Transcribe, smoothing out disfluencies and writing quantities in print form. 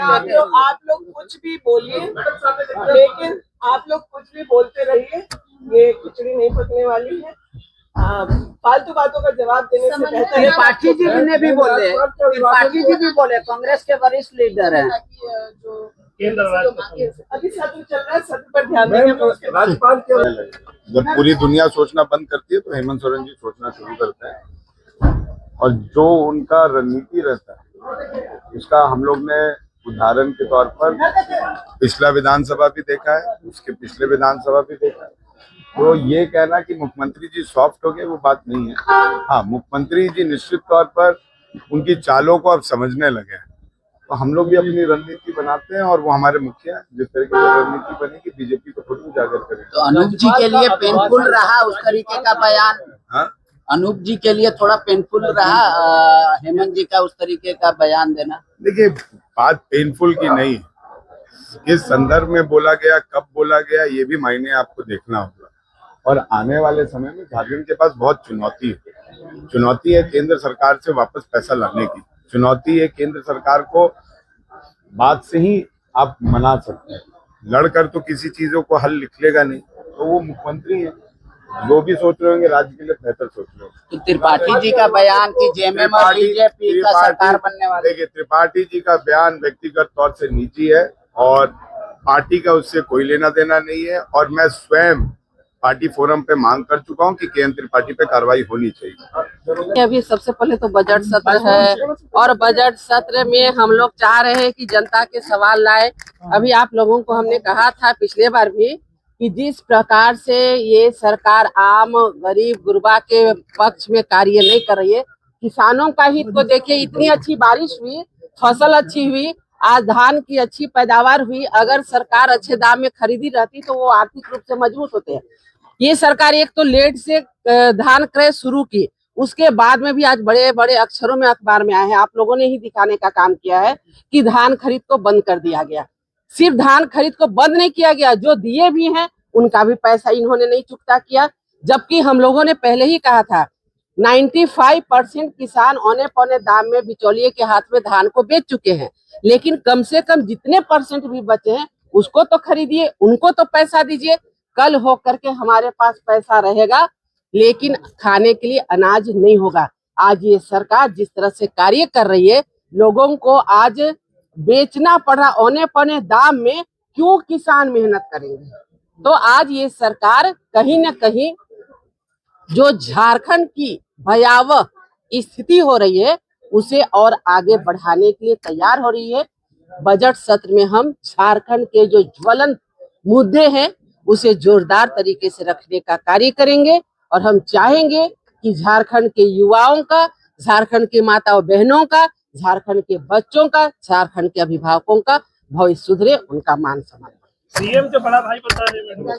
आप लोग कुछ भी बोलिए, लेकिन आप लोग कुछ भी बोलते रहिए, ये खिचड़ी नहीं पकने वाली है। फालतू बातों का जवाब देने से बेहतर है। त्रिपाठी जी ने भी बोले, त्रिपाठी जी भी बोले, कांग्रेस के वरिष्ठ लीडर हैं। अभी सत्र चल रहा है, सत्र पर ध्यान देंगे। राज्यपाल जब पूरी दुनिया सोचना बंद करती है तो हेमंत सोरेन जी सोचना शुरू करते हैं, और जो उनका रणनीति रहता है इसका हम लोग ने उदाहरण के तौर पर पिछला विधानसभा भी देखा है, उसके पिछले विधानसभा भी देखा है। तो ये कहना कि मुख्यमंत्री जी सॉफ्ट हो गए वो बात नहीं है। हाँ, मुख्यमंत्री जी निश्चित तौर पर उनकी चालों को अब समझने लगे हैं, तो हम लोग भी अपनी रणनीति बनाते हैं और वो हमारे मुखिया जिस तरीके से रणनीति बनेगी बीजेपी को थोड़ी उजागर करेंगे। तो अनूप जी के लिए पेनफुल रहा उस तरीके का बयान? हाँ, अनूप जी के लिए थोड़ा पेनफुल रहा हेमंत जी का उस तरीके का बयान देना? देखिए, बात पेनफुल की नहीं, किस संदर्भ में बोला गया, कब बोला गया, ये भी मायने आपको देखना होगा। और आने वाले समय में झारखंड के पास बहुत चुनौती है। चुनौती है केंद्र सरकार से वापस पैसा लाने की, चुनौती है केंद्र सरकार को बात से ही आप मना सकते हैं, लड़कर तो किसी चीजों को हल निकलेगा नहीं। तो वो मुख्यमंत्री हैं, जो भी सोच रहे होंगे राज्य के लिए बेहतर सोच रहे होंगे। तो त्रिपाठी जी का बयान कि जेएमएम और बीजेपी का सरकार बनने वाली। देखिए, त्रिपाठी जी का बयान व्यक्तिगत तौर से निजी है और पार्टी का उससे कोई लेना देना नहीं है। और मैं स्वयं पार्टी फोरम पे मांग कर चुका हूं कि के.एन. त्रिपाठी पे कार्रवाई होनी चाहिए। अभी सबसे पहले तो बजट सत्र है, और बजट सत्र में हम लोग चाह रहे हैं कि जनता के सवाल लाए। अभी आप लोगों को हमने कहा था पिछले बार भी कि जिस प्रकार से ये सरकार आम गरीब गुरबा के पक्ष में कार्य नहीं कर रही है, किसानों का हित को देखिए, इतनी अच्छी बारिश हुई, फसल अच्छी हुई, आज धान की अच्छी पैदावार हुई। अगर सरकार अच्छे दाम में खरीदी रहती तो वो आर्थिक रूप से मजबूत होते हैं। ये सरकार एक तो लेट से धान क्रय शुरू की, उसके बाद में भी आज बड़े बड़े अक्षरों में अखबार में आए हैं, आप लोगों ने ही दिखाने का काम किया है कि धान खरीद को बंद कर दिया गया। सिर्फ धान खरीद को बंद नहीं किया गया, जो दिए भी हैं उनका भी पैसा इन्होंने नहीं चुकता किया। जबकि हम लोगों ने पहले ही कहा था 95% किसान औने पौने दाम में बिचौलिए के हाथ में धान को बेच चुके हैं, लेकिन कम से कम जितने परसेंट भी बचे हैं उसको तो खरीदिए, उनको तो पैसा दीजिए। कल हो करके हमारे पास पैसा रहेगा, लेकिन खाने के लिए अनाज नहीं होगा। आज ये सरकार जिस तरह से कार्य कर रही है, लोगों को आज बेचना पड़ रहा औने पौने दाम में, क्यों किसान मेहनत करेंगे? तो आज ये सरकार कहीं न कहीं जो झारखंड की भयावह स्थिति हो रही है उसे और आगे बढ़ाने के लिए तैयार हो रही है। बजट सत्र में हम झारखंड के जो ज्वलंत मुद्दे हैं उसे जोरदार तरीके से रखने का कार्य करेंगे, और हम चाहेंगे कि झारखंड के युवाओं का, झारखंड के माताओं बहनों का, झारखंड के बच्चों का, झारखंड के अभिभावकों का भविष्य सुधरे, उनका मान सम्मान। सीएम के बड़ा भाई बता रहे हैं।